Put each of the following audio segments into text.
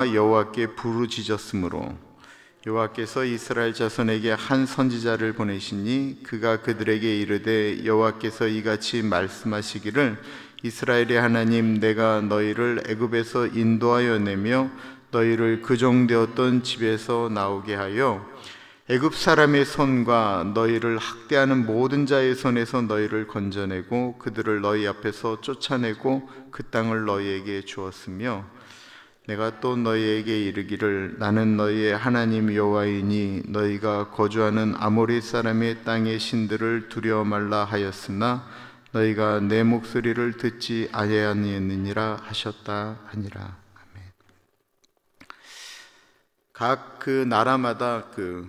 여호와께 부르짖었으므로 여호와께서 이스라엘 자손에게 한 선지자를 보내시니 그가 그들에게 이르되 여호와께서 이같이 말씀하시기를 이스라엘의 하나님 내가 너희를 애굽에서 인도하여 내며 너희를 그종되었던 집에서 나오게 하여 애굽 사람의 손과 너희를 학대하는 모든 자의 손에서 너희를 건져내고 그들을 너희 앞에서 쫓아내고 그 땅을 너희에게 주었으며 내가 또 너희에게 이르기를 나는 너희의 하나님 여호와이니 너희가 거주하는 아모리 사람의 땅의 신들을 두려워 말라 하였으나 너희가 내 목소리를 듣지 아니하였느니라 하셨다 하니라. 아멘. 각 그 나라마다 그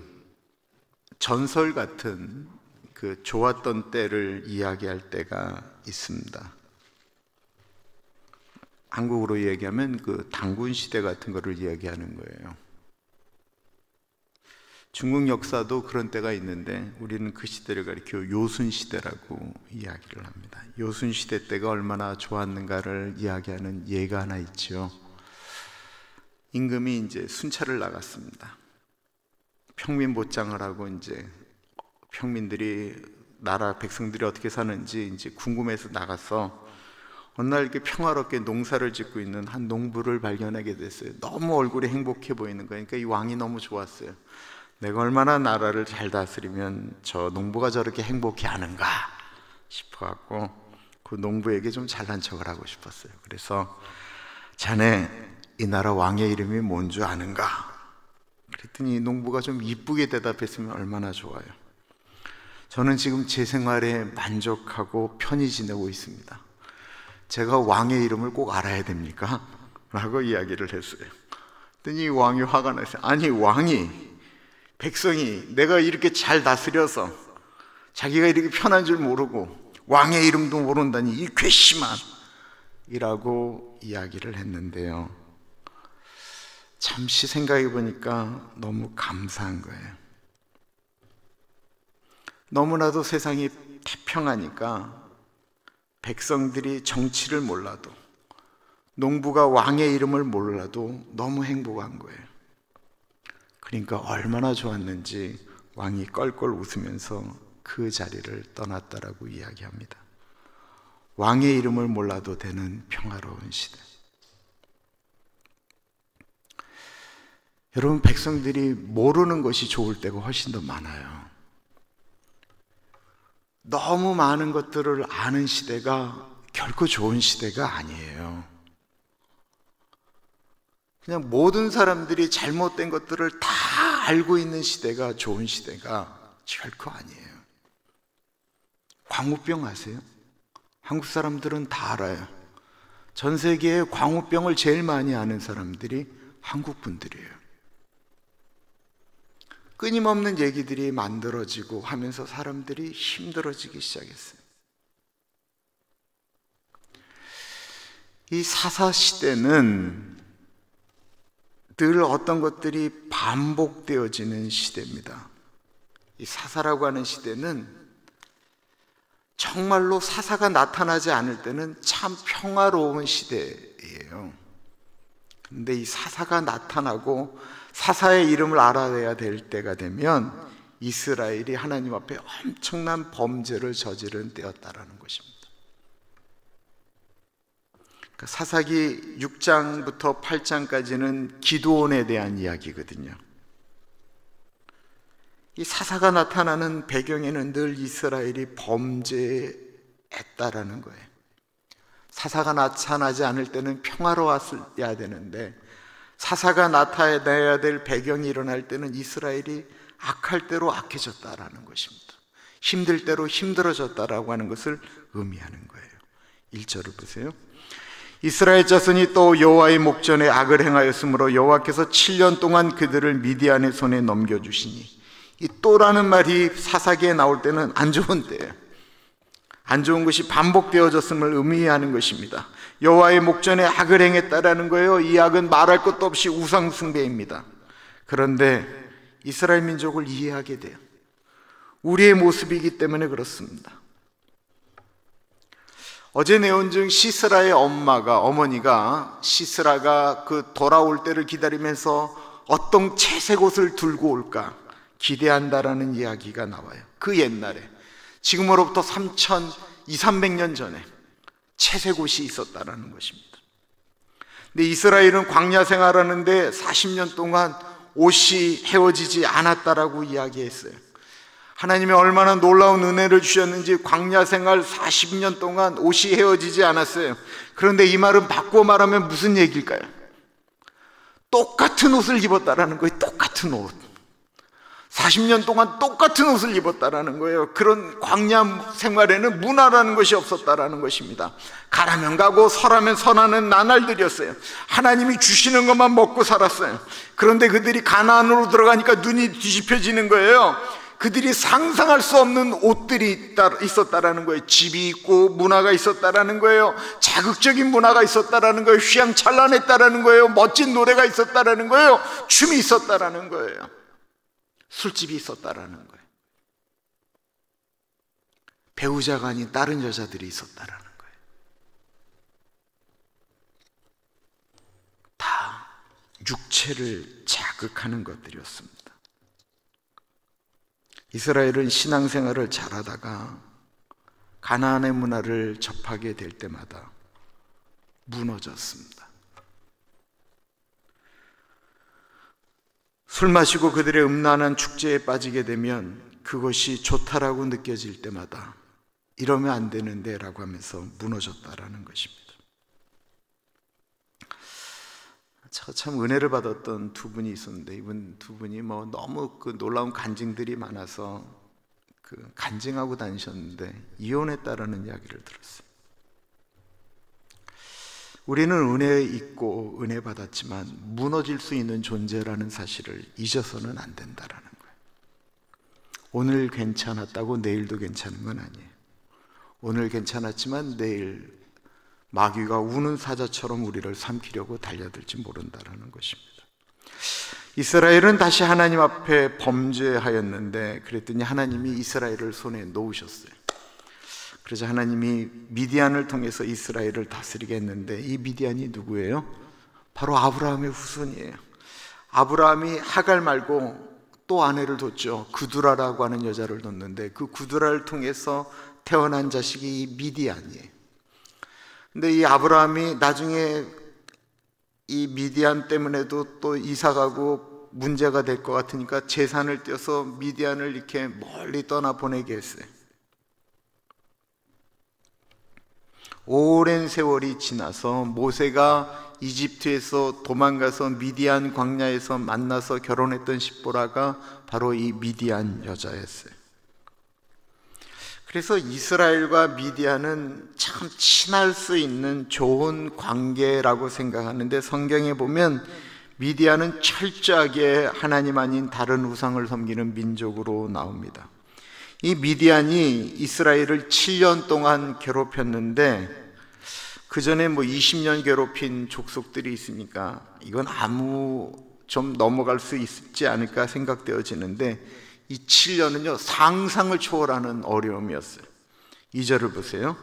전설 같은 그 좋았던 때를 이야기할 때가 있습니다. 한국으로 얘기하면 그 단군 시대 같은 거를 이야기하는 거예요. 중국 역사도 그런 때가 있는데 우리는 그 시대를 가리켜 요순 시대라고 이야기를 합니다. 요순 시대 때가 얼마나 좋았는가를 이야기하는 예가 하나 있죠. 임금이 이제 순찰을 나갔습니다. 평민 보장을 하고 이제 평민들이 나라 백성들이 어떻게 사는지 이제 궁금해서 나가서 어느 날 이렇게 평화롭게 농사를 짓고 있는 한 농부를 발견하게 됐어요. 너무 얼굴이 행복해 보이는 거예요. 그러니까 이 왕이 너무 좋았어요. 내가 얼마나 나라를 잘 다스리면 저 농부가 저렇게 행복해 하는가 싶어갖고 그 농부에게 좀 잘난 척을 하고 싶었어요. 그래서 자네 이 나라 왕의 이름이 뭔 줄 아는가? 그랬더니 이 농부가 좀 이쁘게 대답했으면 얼마나 좋아요. 저는 지금 제 생활에 만족하고 편히 지내고 있습니다. 제가 왕의 이름을 꼭 알아야 됩니까? 라고 이야기를 했어요. 그랬더니 왕이 화가 났어요. 아니 왕이, 백성이 내가 이렇게 잘 다스려서 자기가 이렇게 편한 줄 모르고 왕의 이름도 모른다니 이 괘씸한 이라고 이야기를 했는데요, 잠시 생각해 보니까 너무 감사한 거예요. 너무나도 세상이 태평하니까 백성들이 정치를 몰라도, 농부가 왕의 이름을 몰라도 너무 행복한 거예요. 그러니까 얼마나 좋았는지 왕이 껄껄 웃으면서 그 자리를 떠났다라고 이야기합니다. 왕의 이름을 몰라도 되는 평화로운 시대. 여러분, 백성들이 모르는 것이 좋을 때가 훨씬 더 많아요. 너무 많은 것들을 아는 시대가 결코 좋은 시대가 아니에요. 그냥 모든 사람들이 잘못된 것들을 다 알고 있는 시대가 좋은 시대가 결코 아니에요. 광우병 아세요? 한국 사람들은 다 알아요. 전 세계에 광우병을 제일 많이 아는 사람들이 한국 분들이에요. 끊임없는 얘기들이 만들어지고 하면서 사람들이 힘들어지기 시작했어요. 이 사사시대는 늘 어떤 것들이 반복되어지는 시대입니다. 이 사사라고 하는 시대는 정말로 사사가 나타나지 않을 때는 참 평화로운 시대예요. 근데 이 사사가 나타나고 사사의 이름을 알아내야 될 때가 되면 이스라엘이 하나님 앞에 엄청난 범죄를 저지른 때였다라는 것입니다. 그러니까 사사기 6장부터 8장까지는 기드온에 대한 이야기거든요. 이 사사가 나타나는 배경에는 늘 이스라엘이 범죄했다라는 거예요. 사사가 나타나지 않을 때는 평화로웠어야 되는데 사사가 나타나야 될 배경이 일어날 때는 이스라엘이 악할 대로 악해졌다라는 것입니다. 힘들 대로 힘들어졌다라고 하는 것을 의미하는 거예요. 1절을 보세요. 이스라엘 자손이 또 여호와의 목전에 악을 행하였으므로 여호와께서 7년 동안 그들을 미디안의 손에 넘겨주시니, 이 또라는 말이 사사기에 나올 때는 안 좋은 때예요. 안 좋은 것이 반복되어졌음을 의미하는 것입니다. 여호와의 목전에 악을 행했다라는 거예요. 이 악은 말할 것도 없이 우상 숭배입니다. 그런데 이스라엘 민족을 이해하게 돼요. 우리의 모습이기 때문에 그렇습니다. 어제 내온 중 시스라의 어머니가 시스라가 그 돌아올 때를 기다리면서 어떤 채색 옷을 들고 올까 기대한다라는 이야기가 나와요. 그 옛날에, 지금으로부터 3,200~300년 전에 채색 옷이 있었다라는 것입니다. 근데 이스라엘은 광야 생활하는데 40년 동안 옷이 헤어지지 않았다라고 이야기했어요. 하나님이 얼마나 놀라운 은혜를 주셨는지 광야 생활 40년 동안 옷이 헤어지지 않았어요. 그런데 이 말은 바꾸어 말하면 무슨 얘기일까요? 똑같은 옷을 입었다라는 거예요. 똑같은 옷. 40년 동안 똑같은 옷을 입었다라는 거예요. 그런 광야 생활에는 문화라는 것이 없었다라는 것입니다. 가라면 가고 서라면 서라는 나날들이었어요. 하나님이 주시는 것만 먹고 살았어요. 그런데 그들이 가나안으로 들어가니까 눈이 뒤집혀지는 거예요. 그들이 상상할 수 없는 옷들이 있었다라는 거예요. 집이 있고 문화가 있었다라는 거예요. 자극적인 문화가 있었다라는 거예요. 휘황찬란했다라는 거예요. 멋진 노래가 있었다라는 거예요. 춤이 있었다라는 거예요. 술집이 있었다라는 거예요. 배우자가 아닌 다른 여자들이 있었다라는 거예요. 다 육체를 자극하는 것들이었습니다. 이스라엘은 신앙생활을 잘하다가 가나안의 문화를 접하게 될 때마다 무너졌습니다. 술 마시고 그들의 음란한 축제에 빠지게 되면 그것이 좋다라고 느껴질 때마다 이러면 안 되는데 라고 하면서 무너졌다라는 것입니다. 제가 참 은혜를 받았던 두 분이 있었는데, 이분 두 분이 너무 그 놀라운 간증들이 많아서 간증하고 다니셨는데 이혼했다라는 이야기를 들었어요. 우리는 은혜 있고 은혜 받았지만 무너질 수 있는 존재라는 사실을 잊어서는 안 된다라는 거예요. 오늘 괜찮았다고 내일도 괜찮은 건 아니에요. 오늘 괜찮았지만 내일 마귀가 우는 사자처럼 우리를 삼키려고 달려들지 모른다라는 것입니다. 이스라엘은 다시 하나님 앞에 범죄하였는데, 그랬더니 하나님이 이스라엘을 손에 놓으셨어요. 그래서 하나님이 미디안을 통해서 이스라엘을 다스리게 했는데, 이 미디안이 누구예요? 바로 아브라함의 후손이에요. 아브라함이 하갈 말고 또 아내를 뒀죠. 구두라라고 하는 여자를 뒀는데, 그 구두라를 통해서 태어난 자식이 이 미디안이에요. 근데 이 아브라함이 나중에 이 미디안 때문에도 또 이사가고 문제가 될 것 같으니까 재산을 떼어서 미디안을 이렇게 멀리 떠나 보내게 했어요. 오랜 세월이 지나서 모세가 이집트에서 도망가서 미디안 광야에서 만나서 결혼했던 십보라가 바로 이 미디안 여자였어요. 그래서 이스라엘과 미디안은 참 친할 수 있는 좋은 관계라고 생각하는데, 성경에 보면 미디안은 철저하게 하나님 아닌 다른 우상을 섬기는 민족으로 나옵니다. 이 미디안이 이스라엘을 7년 동안 괴롭혔는데, 그 전에 20년 괴롭힌 족속들이 있으니까 이건 좀 넘어갈 수 있지 않을까 생각되어지는데, 이 7년은요 상상을 초월하는 어려움이었어요. 2절을 보세요.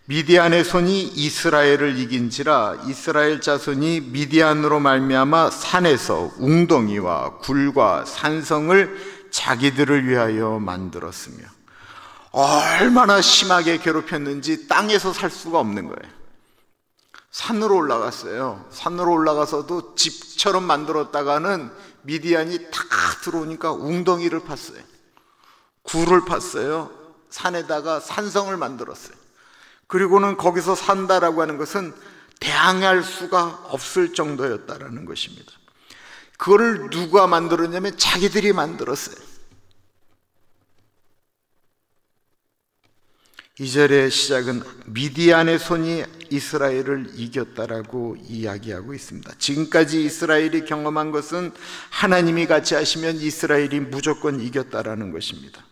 미디안의 손이 이스라엘을 이긴지라 이스라엘 자손이 미디안으로 말미암아 산에서 웅덩이와 굴과 산성을 자기들을 위하여 만들었으며, 얼마나 심하게 괴롭혔는지 땅에서 살 수가 없는 거예요. 산으로 올라갔어요. 산으로 올라가서도 집처럼 만들었다가는 미디안이 다 들어오니까 웅덩이를 팠어요. 굴을 팠어요. 산에다가 산성을 만들었어요. 그리고는 거기서 산다라고 하는 것은 대항할 수가 없을 정도였다라는 것입니다. 그거를 누가 만들었냐면 자기들이 만들었어요. 2절의 시작은 미디안의 손이 이스라엘을 이겼다라고 이야기하고 있습니다. 지금까지 이스라엘이 경험한 것은 하나님이 같이 하시면 이스라엘이 무조건 이겼다라는 것입니다.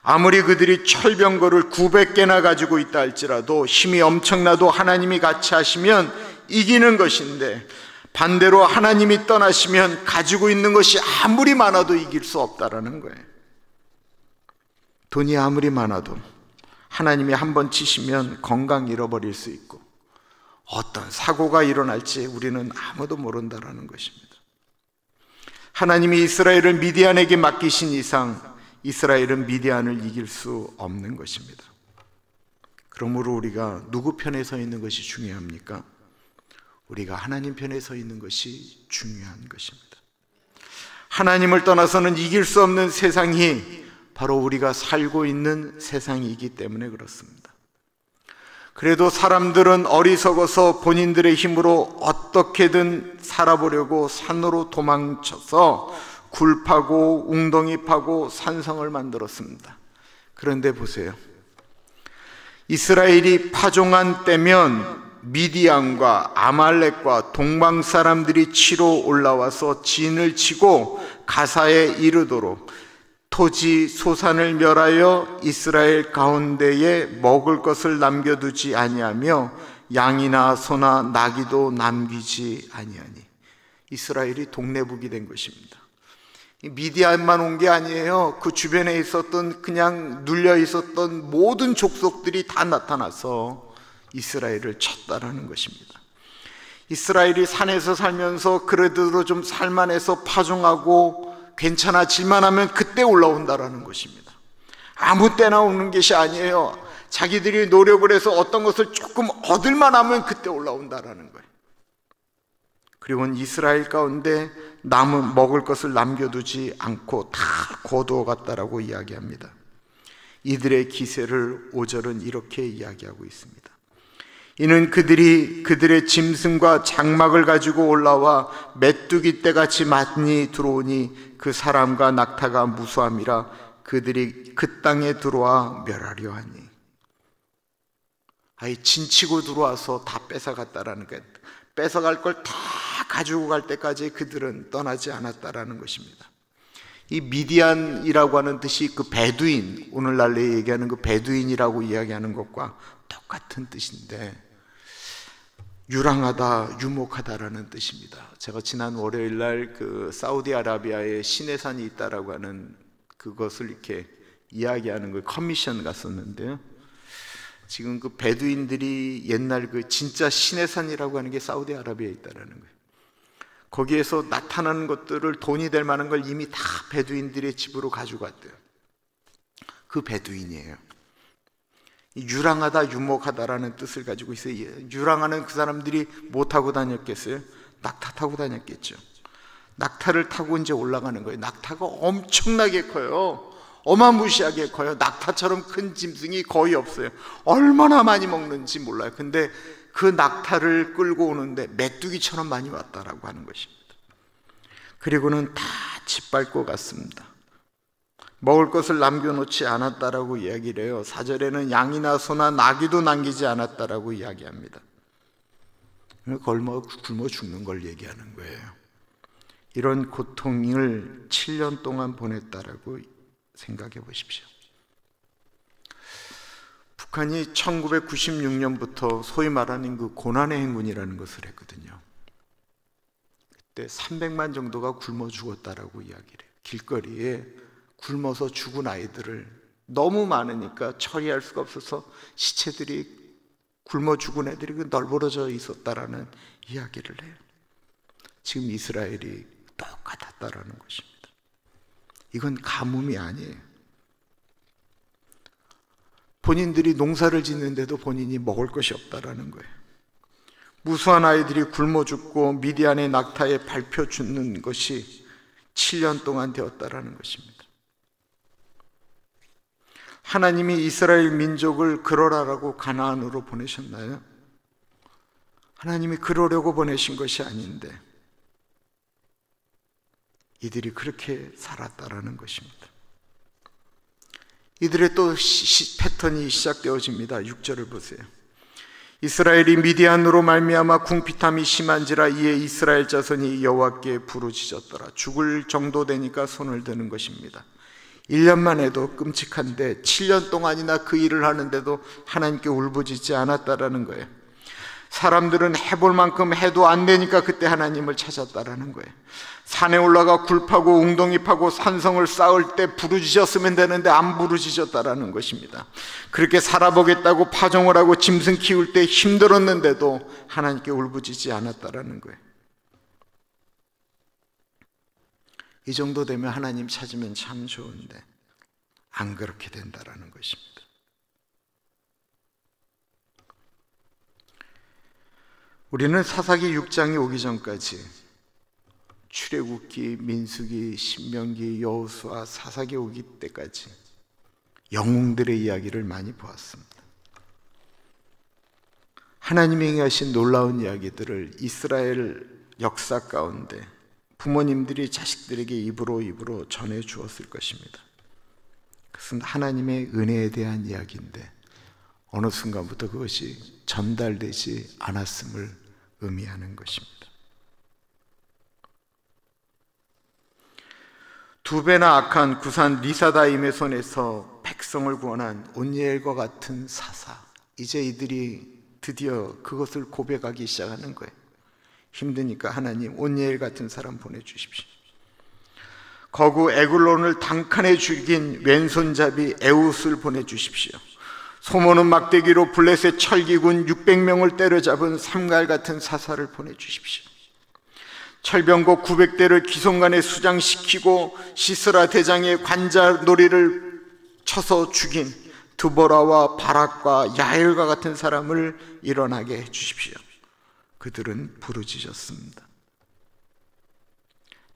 아무리 그들이 철병거를 900개나 가지고 있다 할지라도, 힘이 엄청나도 하나님이 같이 하시면 이기는 것인데, 반대로 하나님이 떠나시면 가지고 있는 것이 아무리 많아도 이길 수 없다라는 거예요. 돈이 아무리 많아도 하나님이 한번 치시면 건강 잃어버릴 수 있고 어떤 사고가 일어날지 우리는 아무도 모른다라는 것입니다. 하나님이 이스라엘을 미디안에게 맡기신 이상 이스라엘은 미디안을 이길 수 없는 것입니다. 그러므로 우리가 누구 편에 서 있는 것이 중요합니까? 우리가 하나님 편에 서 있는 것이 중요한 것입니다. 하나님을 떠나서는 이길 수 없는 세상이 바로 우리가 살고 있는 세상이기 때문에 그렇습니다. 그래도 사람들은 어리석어서 본인들의 힘으로 어떻게든 살아보려고 산으로 도망쳐서 굴 파고 웅덩이 파고 산성을 만들었습니다. 그런데 보세요. 이스라엘이 파종한 때면 미디안과 아말렉과 동방 사람들이 치러 올라와서 진을 치고 가사에 이르도록 토지 소산을 멸하여 이스라엘 가운데에 먹을 것을 남겨두지 아니하며 양이나 소나 나귀도 남기지 아니하니 이스라엘이 동네북이 된 것입니다. 미디안만 온 게 아니에요. 그 주변에 있었던 그냥 눌려 있었던 모든 족속들이 다 나타나서 이스라엘을 쳤다라는 것입니다. 이스라엘이 산에서 살면서 그래도 좀 살만해서 파종하고 괜찮아질만 하면 그때 올라온다라는 것입니다. 아무 때나 오는 것이 아니에요. 자기들이 노력을 해서 어떤 것을 조금 얻을만 하면 그때 올라온다라는 거예요. 그리고 이스라엘 가운데 남은 먹을 것을 남겨두지 않고 다 거두어 갔다라고 이야기합니다. 이들의 기세를 5절은 이렇게 이야기하고 있습니다. 이는 그들이 그들의 짐승과 장막을 가지고 올라와 메뚜기 떼같이 많이 들어오니 그 사람과 낙타가 무수함이라 그들이 그 땅에 들어와 멸하려 하니. 아예 진치고 들어와서 다 뺏어갔다라는 거예요. 뺏어갈 걸 다 가지고 갈 때까지 그들은 떠나지 않았다라는 것입니다. 이 미디안이라고 하는 뜻이 그 베두인, 오늘날 얘기하는 그 베두인이라고 이야기하는 것과 똑같은 뜻인데 유랑하다, 유목하다라는 뜻입니다. 제가 지난 월요일 날 그 사우디아라비아에 시내산이 있다라고 하는 그것을 이렇게 이야기하는 그 커미션 갔었는데요. 지금 그 베두인들이 옛날 그 진짜 시내산이라고 하는 게 사우디아라비아에 있다라는 거예요. 거기에서 나타나는 것들을 돈이 될 만한 걸 이미 다 베두인들의 집으로 가지고 갔대요. 그 베두인이에요. 유랑하다, 유목하다라는 뜻을 가지고 있어요. 유랑하는 그 사람들이 뭐 타고 다녔겠어요? 낙타 타고 다녔겠죠. 낙타를 타고 이제 올라가는 거예요. 낙타가 엄청나게 커요. 어마무시하게 커요. 낙타처럼 큰 짐승이 거의 없어요. 얼마나 많이 먹는지 몰라요. 근데 그 낙타를 끌고 오는데 메뚜기처럼 많이 왔다라고 하는 것입니다. 그리고는 다 짓밟고 갔습니다. 먹을 것을 남겨놓지 않았다라고 이야기를 해요. 4절에는 양이나 소나 나귀도 남기지 않았다라고 이야기합니다. 굶어 죽는 걸 얘기하는 거예요. 이런 고통을 7년 동안 보냈다라고 생각해 보십시오. 북한이 1996년부터 소위 말하는 그 고난의 행군이라는 것을 했거든요. 그때 300만 정도가 굶어 죽었다라고 이야기를 해요. 길거리에 굶어서 죽은 아이들을 너무 많으니까 처리할 수가 없어서 시체들이 굶어 죽은 애들이 널브러져 있었다라는 이야기를 해요. 지금 이스라엘이 똑같았다라는 것입니다. 이건 가뭄이 아니에요. 본인들이 농사를 짓는데도 본인이 먹을 것이 없다라는 거예요. 무수한 아이들이 굶어 죽고 미디안의 낙타에 밟혀 죽는 것이 7년 동안 되었다라는 것입니다. 하나님이 이스라엘 민족을 그러라라고 가나안으로 보내셨나요? 하나님이 그러려고 보내신 것이 아닌데 이들이 그렇게 살았다라는 것입니다. 이들의 또 패턴이 시작되어집니다. 6절을 보세요. 이스라엘이 미디안으로 말미암아 궁핍함이 심한지라 이에 이스라엘 자손이 여호와께 부르짖었더라. 죽을 정도 되니까 손을 드는 것입니다. 1년만 해도 끔찍한데 7년 동안이나 그 일을 하는데도 하나님께 울부짖지 않았다라는 거예요. 사람들은 해볼 만큼 해도 안 되니까 그때 하나님을 찾았다라는 거예요. 산에 올라가 굴 파고 웅덩이 파고 산성을 쌓을 때 부르짖었으면 되는데 안 부르짖었다라는 것입니다. 그렇게 살아보겠다고 파종을 하고 짐승 키울 때 힘들었는데도 하나님께 울부짖지 않았다라는 거예요. 이 정도 되면 하나님 찾으면 참 좋은데 안 그렇게 된다라는 것입니다. 우리는 사사기 6장이 오기 전까지 출애굽기, 민수기, 신명기, 여호수아, 사사기 오기 때까지 영웅들의 이야기를 많이 보았습니다. 하나님이 행하신 놀라운 이야기들을 이스라엘 역사 가운데 부모님들이 자식들에게 입으로 전해 주었을 것입니다. 그것은 하나님의 은혜에 대한 이야기인데 어느 순간부터 그것이 전달되지 않았음을 의미하는 것입니다. 두 배나 악한 구산 리사다임의 손에서 백성을 구원한 온니엘과 같은 사사, 이제 이들이 드디어 그것을 고백하기 시작하는 거예요. 힘드니까 하나님 온니엘 같은 사람 보내주십시오. 거구 에글론을 단칸에 죽인 왼손잡이 에웃을 보내주십시오. 소모는 막대기로 블레셋 철기군 600명을 때려잡은 삼갈 같은 사사를 보내주십시오. 철병거 900대를 기송간에 수장시키고 시스라 대장의 관자놀이를 쳐서 죽인 드보라와 바락과 야엘과 같은 사람을 일어나게 해주십시오. 그들은 부르짖었습니다.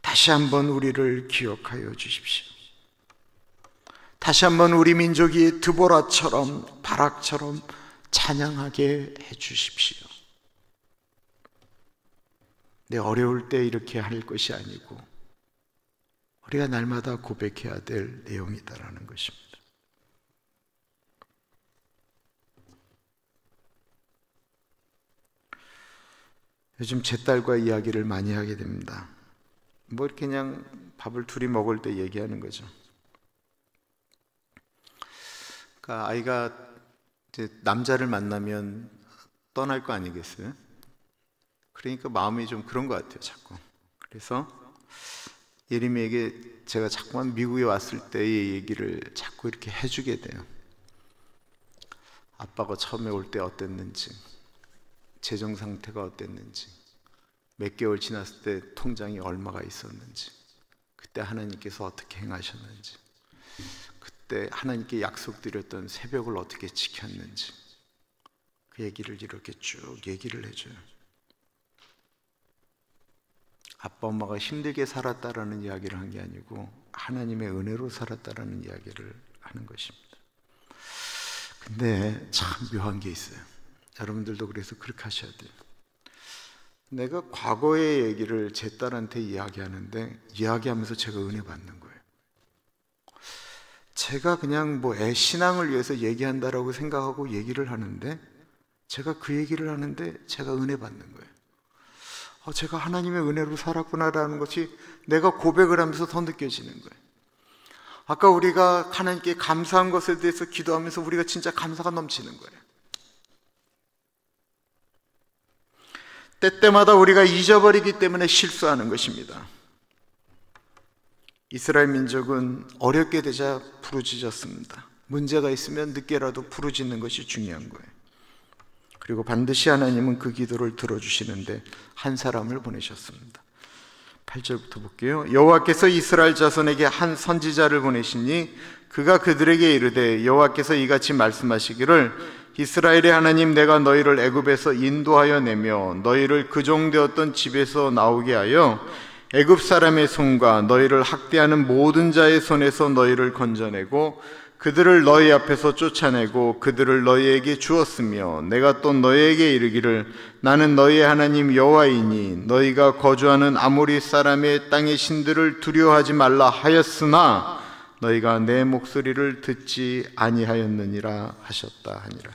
다시 한번 우리를 기억하여 주십시오. 다시 한번 우리 민족이 드보라처럼 바락처럼 찬양하게 해주십시오. 내 어려울 때 이렇게 할 것이 아니고 우리가 날마다 고백해야 될 내용이다라는 것입니다. 요즘 제 딸과 이야기를 많이 하게 됩니다. 뭐 이렇게 그냥 밥을 둘이 먹을 때 얘기하는 거죠. 그러니까 아이가 이제 남자를 만나면 떠날 거 아니겠어요? 그러니까 마음이 좀 그런 것 같아요, 자꾸. 그래서 예림이에게 제가 자꾸만 미국에 왔을 때의 얘기를 자꾸 이렇게 해주게 돼요. 아빠가 처음에 올 때 어땠는지, 재정 상태가 어땠는지, 몇 개월 지났을 때 통장이 얼마가 있었는지, 그때 하나님께서 어떻게 행하셨는지, 그때 하나님께 약속드렸던 새벽을 어떻게 지켰는지, 그 얘기를 이렇게 쭉 얘기를 해줘요. 아빠 엄마가 힘들게 살았다라는 이야기를 한 게 아니고 하나님의 은혜로 살았다라는 이야기를 하는 것입니다. 근데 참 묘한 게 있어요. 여러분들도 그래서 그렇게 하셔야 돼요. 내가 과거의 얘기를 제 딸한테 이야기하는데 이야기하면서 제가 은혜 받는 거예요. 제가 그냥 뭐 애 신앙을 위해서 얘기한다라고 생각하고 얘기를 하는데 제가 그 얘기를 하는데 제가 은혜 받는 거예요. 제가 하나님의 은혜로 살았구나라는 것이 내가 고백을 하면서 더 느껴지는 거예요. 아까 우리가 하나님께 감사한 것에 대해서 기도하면서 우리가 진짜 감사가 넘치는 거예요. 때때마다 우리가 잊어버리기 때문에 실수하는 것입니다. 이스라엘 민족은 어렵게 되자 부르짖었습니다. 문제가 있으면 늦게라도 부르짖는 것이 중요한 거예요. 그리고 반드시 하나님은 그 기도를 들어주시는데 한 사람을 보내셨습니다. 8절부터 볼게요. 여호와께서 이스라엘 자손에게 한 선지자를 보내시니 그가 그들에게 이르되 여호와께서 이같이 말씀하시기를 이스라엘의 하나님 내가 너희를 애굽에서 인도하여 내며 너희를 그종되었던 집에서 나오게 하여 애굽 사람의 손과 너희를 학대하는 모든 자의 손에서 너희를 건져내고 그들을 너희 앞에서 쫓아내고 그들을 너희에게 주었으며 내가 또 너희에게 이르기를 나는 너희의 하나님 여호와이니 너희가 거주하는 아모리 사람의 땅의 신들을 두려워하지 말라 하였으나 너희가 내 목소리를 듣지 아니하였느니라 하셨다 하니라.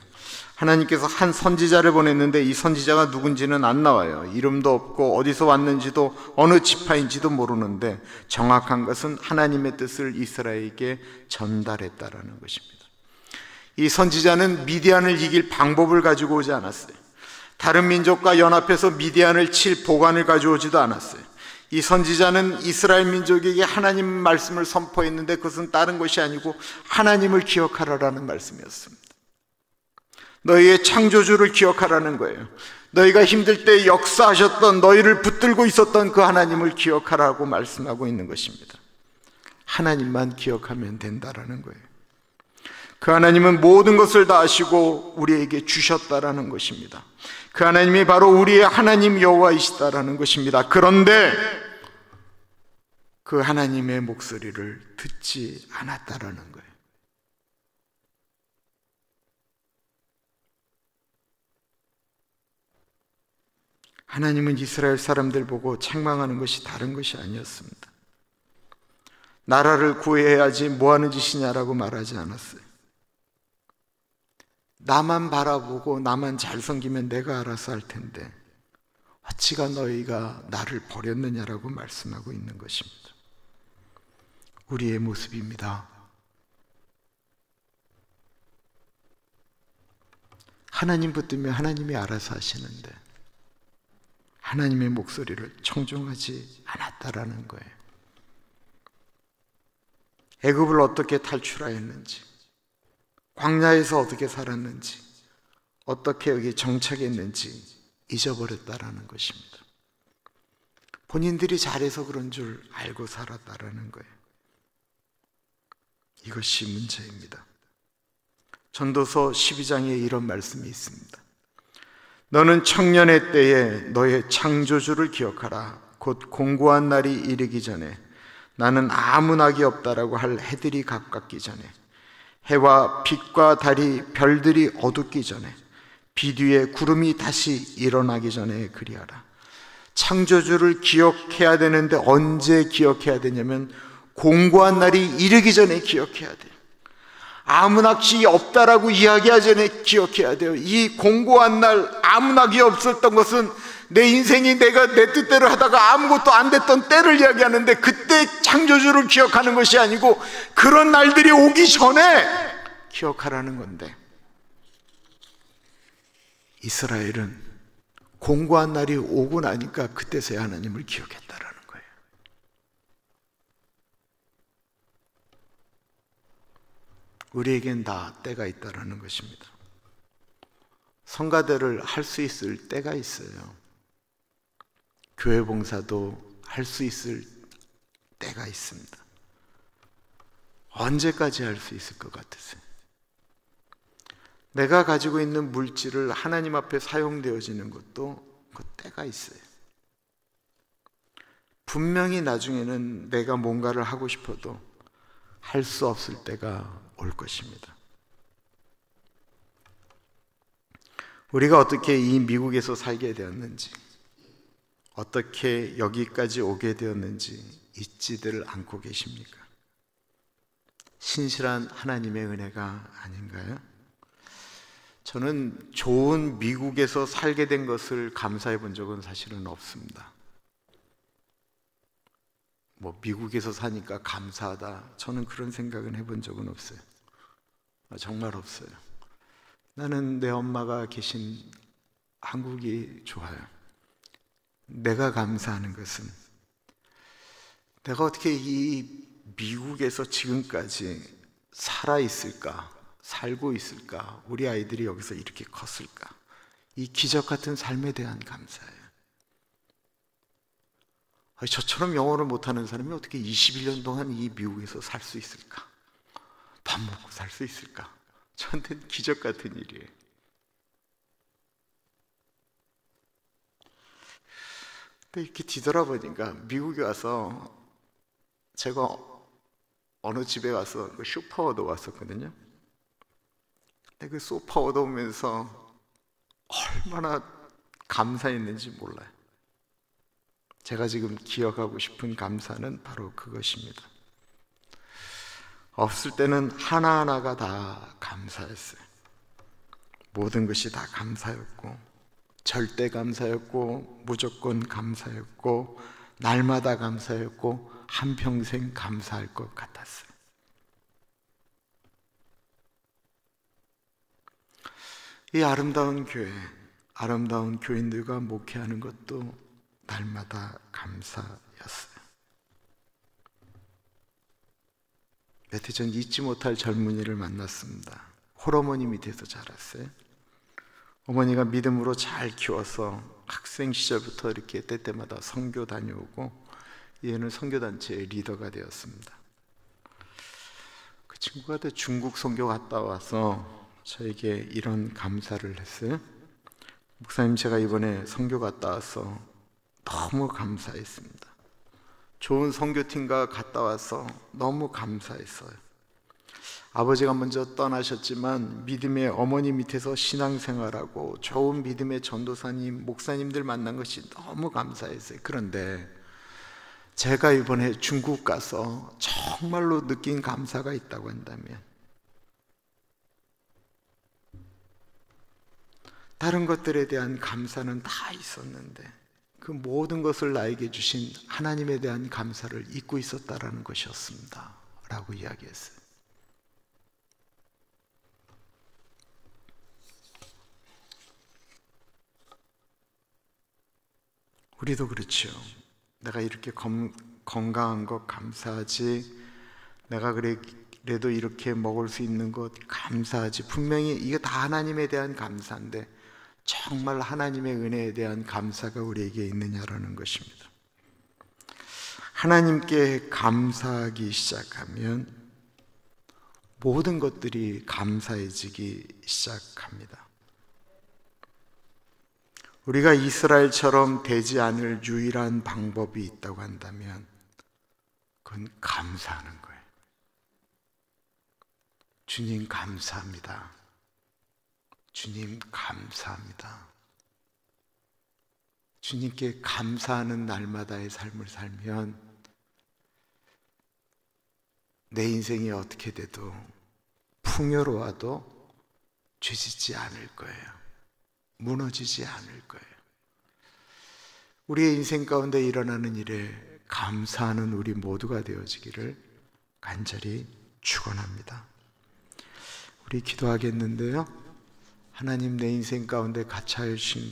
하나님께서 한 선지자를 보냈는데 이 선지자가 누군지는 안 나와요. 이름도 없고 어디서 왔는지도 어느 지파인지도 모르는데 정확한 것은 하나님의 뜻을 이스라엘에게 전달했다라는 것입니다. 이 선지자는 미디안을 이길 방법을 가지고 오지 않았어요. 다른 민족과 연합해서 미디안을 칠 보관을 가져오지도 않았어요. 이 선지자는 이스라엘 민족에게 하나님 말씀을 선포했는데 그것은 다른 것이 아니고 하나님을 기억하라라는 말씀이었습니다. 너희의 창조주를 기억하라는 거예요. 너희가 힘들 때 역사하셨던, 너희를 붙들고 있었던 그 하나님을 기억하라고 말씀하고 있는 것입니다. 하나님만 기억하면 된다라는 거예요. 그 하나님은 모든 것을 다 아시고 우리에게 주셨다라는 것입니다. 그 하나님이 바로 우리의 하나님 여호와이시다라는 것입니다. 그런데 그 하나님의 목소리를 듣지 않았다라는 거예요. 하나님은 이스라엘 사람들 보고 책망하는 것이 다른 것이 아니었습니다. 나라를 구해야지 뭐하는 짓이냐라고 말하지 않았어요. 나만 바라보고 나만 잘 섬기면 내가 알아서 할 텐데 어찌가 너희가 나를 버렸느냐라고 말씀하고 있는 것입니다. 우리의 모습입니다. 하나님 붙들면 하나님이 알아서 하시는데 하나님의 목소리를 청종하지 않았다라는 거예요. 애굽을 어떻게 탈출하였는지, 광야에서 어떻게 살았는지, 어떻게 여기 정착했는지 잊어버렸다라는 것입니다. 본인들이 잘해서 그런 줄 알고 살았다라는 거예요. 이것이 문제입니다. 전도서 12장에 이런 말씀이 있습니다. 너는 청년의 때에 너의 창조주를 기억하라. 곧 공고한 날이 이르기 전에 나는 아무 낙이 없다라고 할 해들이 가깝기 전에 해와 빛과 달이 별들이 어둡기 전에 비 뒤에 구름이 다시 일어나기 전에 그리하라. 창조주를 기억해야 되는데 언제 기억해야 되냐면 공고한 날이 이르기 전에 기억해야 돼요. 아무 낙이 없다라고 이야기하기 전에 기억해야 돼요. 이 공고한 날 아무 낙이 없었던 것은 내 인생이 내가 내 뜻대로 하다가 아무것도 안 됐던 때를 이야기하는데 그때 창조주를 기억하는 것이 아니고 그런 날들이 오기 전에 기억하라는 건데 이스라엘은 공고한 날이 오고 나니까 그때서야 하나님을 기억했다라는 거예요. 우리에겐 다 때가 있다라는 것입니다. 성가대를 할 수 있을 때가 있어요. 교회 봉사도 할 수 있을 때가 있습니다. 언제까지 할 수 있을 것 같으세요? 내가 가지고 있는 물질을 하나님 앞에 사용되어지는 것도 그 때가 있어요. 분명히 나중에는 내가 뭔가를 하고 싶어도 할 수 없을 때가 올 것입니다. 우리가 어떻게 이 미국에서 살게 되었는지, 어떻게 여기까지 오게 되었는지 잊지들 않고 계십니까? 신실한 하나님의 은혜가 아닌가요? 저는 좋은 미국에서 살게 된 것을 감사해 본 적은 사실은 없습니다. 미국에서 사니까 감사하다, 저는 그런 생각은 해본 적은 없어요. 정말 없어요. 나는 내 엄마가 계신 한국이 좋아요. 내가 감사하는 것은 내가 어떻게 이 미국에서 지금까지 살아있을까, 살고 있을까, 우리 아이들이 여기서 이렇게 컸을까, 이 기적 같은 삶에 대한 감사예요. 저처럼 영어를 못하는 사람이 어떻게 21년 동안 이 미국에서 살 수 있을까? 밥 먹고 살 수 있을까? 저한테는 기적 같은 일이에요. 근데 이렇게 뒤돌아보니까 미국에 와서 제가 어느 집에 가서 슈퍼 얻어 왔었거든요. 근데 그 소파 얻어오면서 얼마나 감사했는지 몰라요. 제가 지금 기억하고 싶은 감사는 바로 그것입니다. 없을 때는 하나하나가 다 감사했어요. 모든 것이 다 감사였고, 절대 감사였고, 무조건 감사였고, 날마다 감사였고, 한평생 감사할 것 같았어요. 이 아름다운 교회, 아름다운 교인들과 목회하는 것도 날마다 감사였어요. 몇 해 전 잊지 못할 젊은이를 만났습니다. 홀어머니 밑에서 자랐어요. 어머니가 믿음으로 잘 키워서 학생 시절부터 이렇게 때때마다 선교 다녀오고 얘는 선교단체의 리더가 되었습니다. 그 친구가 중국 선교 갔다 와서 저에게 이런 감사를 했어요. 목사님, 제가 이번에 선교 갔다 와서 너무 감사했습니다. 좋은 선교팀과 갔다 와서 너무 감사했어요. 아버지가 먼저 떠나셨지만 믿음의 어머니 밑에서 신앙생활하고 좋은 믿음의 전도사님, 목사님들 만난 것이 너무 감사했어요. 그런데 제가 이번에 중국 가서 정말로 느낀 감사가 있다고 한다면, 다른 것들에 대한 감사는 다 있었는데 그 모든 것을 나에게 주신 하나님에 대한 감사를 잊고 있었다라는 것이었습니다 라고 이야기했어요. 우리도 그렇죠. 내가 이렇게 건강한 것 감사하지, 내가 그래도 이렇게 먹을 수 있는 것 감사하지. 분명히 이게 다 하나님에 대한 감사인데 정말 하나님의 은혜에 대한 감사가 우리에게 있느냐라는 것입니다. 하나님께 감사하기 시작하면 모든 것들이 감사해지기 시작합니다. 우리가 이스라엘처럼 되지 않을 유일한 방법이 있다고 한다면 그건 감사하는 거예요. 주님 감사합니다. 주님 감사합니다. 주님께 감사하는 날마다의 삶을 살면 내 인생이 어떻게 돼도 풍요로워도 죄짓지 않을 거예요. 무너지지 않을 거예요. 우리의 인생 가운데 일어나는 일에 감사하는 우리 모두가 되어지기를 간절히 축원합니다. 우리 기도하겠는데요. 하나님, 내 인생 가운데 갇혀 주신